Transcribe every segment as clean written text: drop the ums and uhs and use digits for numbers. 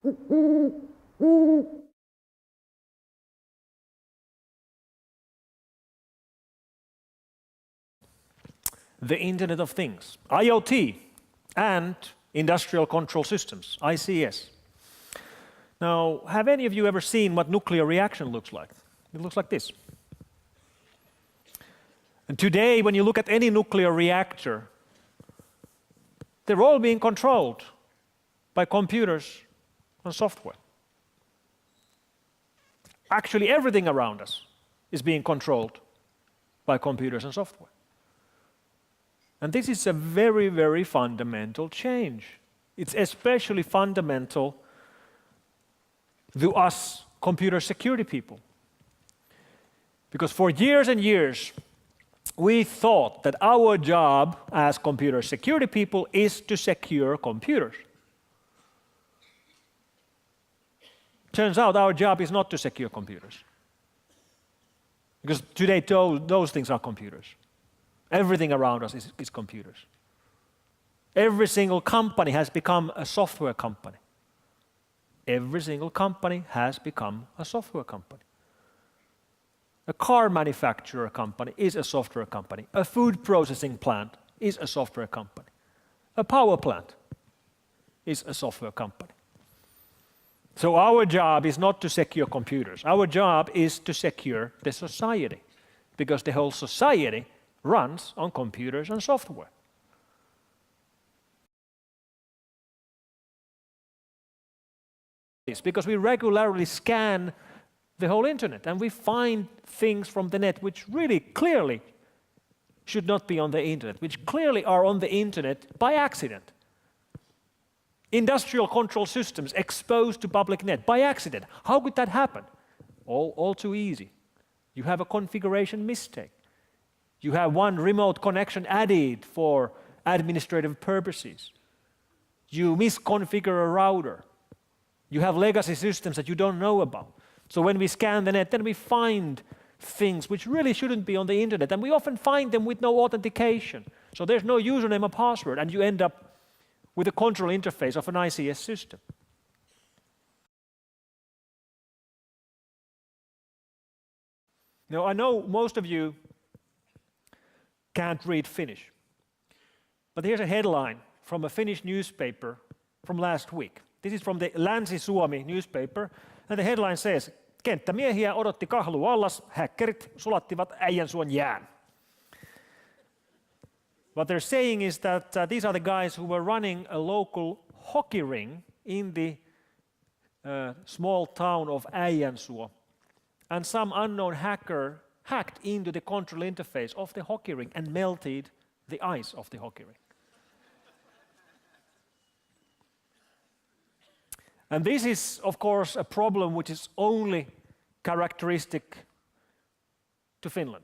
The Internet of Things, IOT, and Industrial Control Systems, ICS. Now, have any of you ever seen what nuclear reaction looks like? It looks like this. And today, when you look at any nuclear reactor, they're all being controlled by computers and software. Actually, everything around us is being controlled by computers and software. And this is a very, very fundamental change. It's especially fundamental to us computer security people. Because for years and years, we thought that our job as computer security people is to secure computers. Turns out our job is not to secure computers. Because today those things are computers. Everything around us is computers. Every single company has become a software company. Every single company has become a software company. A car manufacturer company is a software company. A food processing plant is a software company. A power plant is a software company. So our job is not to secure computers. Our job is to secure the society, because the whole society runs on computers and software. It's because we regularly scan the whole internet and we find things from the net which really clearly should not be on the internet, which clearly are on the internet by accident. Industrial control systems exposed to public net by accident. How could that happen? All too easy. You have a configuration mistake. You have one remote connection added for administrative purposes. You misconfigure a router. You have legacy systems that you don't know about. So when we scan the net, then we find things which really shouldn't be on the internet, and we often find them with no authentication. So there's no username or password, and you end up with a control interface of an ICS system. Now, I know most of you can't read Finnish, but here's a headline from a Finnish newspaper from last week. This is from the Länsi-Suomi newspaper, and the headline says, kenttämiehiä odotti kahlu allas, häkkärit sulattivat Äijänsuon jään. What they're saying is that these are the guys who were running a local hockey ring in the small town of Äijänsuo, and some unknown hacker hacked into the control interface of the hockey ring and melted the ice of the hockey ring. And this is, of course, a problem which is only characteristic to Finland.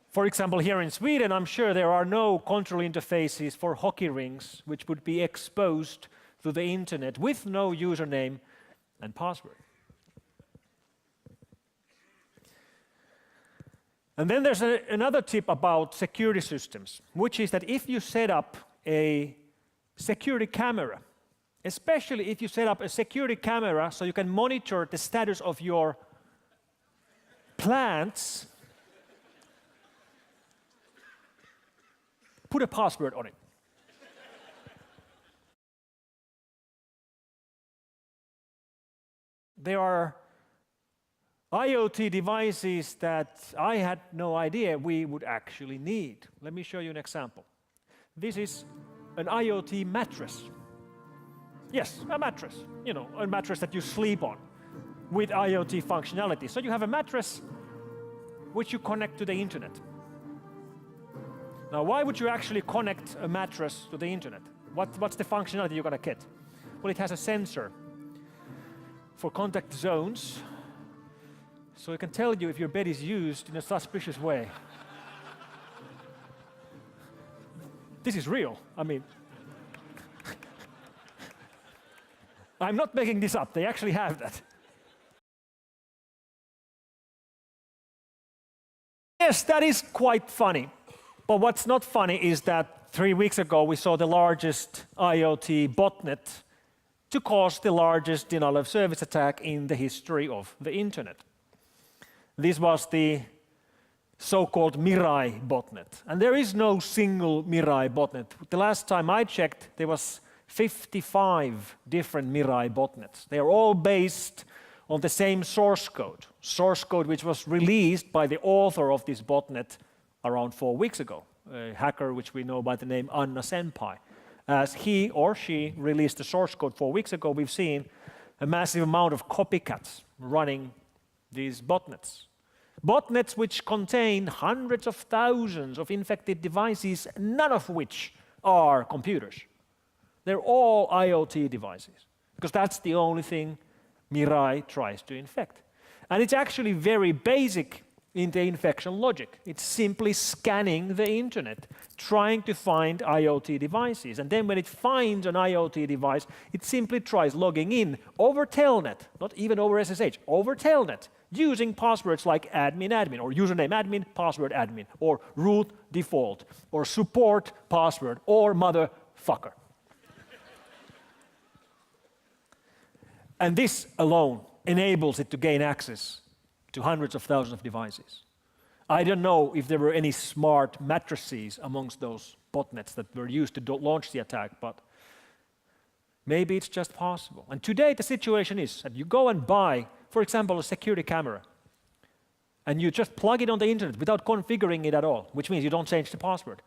For example, here in Sweden, I'm sure there are no control interfaces for hockey rinks which would be exposed to the internet with no username and password. And then there's another tip about security systems, which is that if you set up a security camera, especially if you set up a security camera so you can monitor the status of your plants, put a password on it. There are IoT devices that I had no idea we would actually need. Let me show you an example. This is an IoT mattress. Yes, a mattress. You know, a mattress that you sleep on with IoT functionality. So you have a mattress which you connect to the internet. Now, why would you actually connect a mattress to the internet? What's the functionality you're going to get? Well, it has a sensor for contact zones, so it can tell you if your bed is used in a suspicious way. This is real. I mean, I'm not making this up. They actually have that. Yes, that is quite funny. But what's not funny is that 3 weeks ago we saw the largest IoT botnet to cause the largest denial of service attack in the history of the internet. This was the so-called Mirai botnet. And there is no single Mirai botnet. The last time I checked, there was 55 different Mirai botnets. They are all based on the same source code which was released by the author of this botnet around 4 weeks ago, a hacker which we know by the name Anna Senpai. As he or she released the source code 4 weeks ago, we've seen a massive amount of copycats running these botnets. Botnets which contain hundreds of thousands of infected devices, none of which are computers. They're all IoT devices, because that's the only thing Mirai tries to infect. And it's actually very basic in the infection logic. It's simply scanning the internet, trying to find IoT devices. And then when it finds an IoT device, it simply tries logging in over Telnet, not even over SSH, over Telnet, using passwords like admin, or username admin, password admin, or root default, or support password, or motherfucker. And this alone enables it to gain access to hundreds of thousands of devices. I don't know if there were any smart mattresses amongst those botnets that were used to launch the attack, but maybe it's just possible. And today the situation is that you go and buy, for example, a security camera, and you just plug it on the internet without configuring it at all, which means you don't change the password.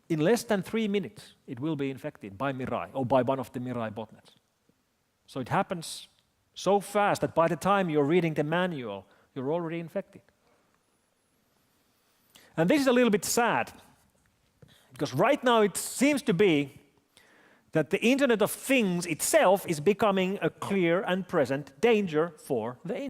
In less than 3 minutes, it will be infected by Mirai or by one of the Mirai botnets. So it happens so fast that by the time you're reading the manual, you're already infected. And this is a little bit sad, because right now it seems to be that the Internet of Things itself is becoming a clear and present danger for the internet.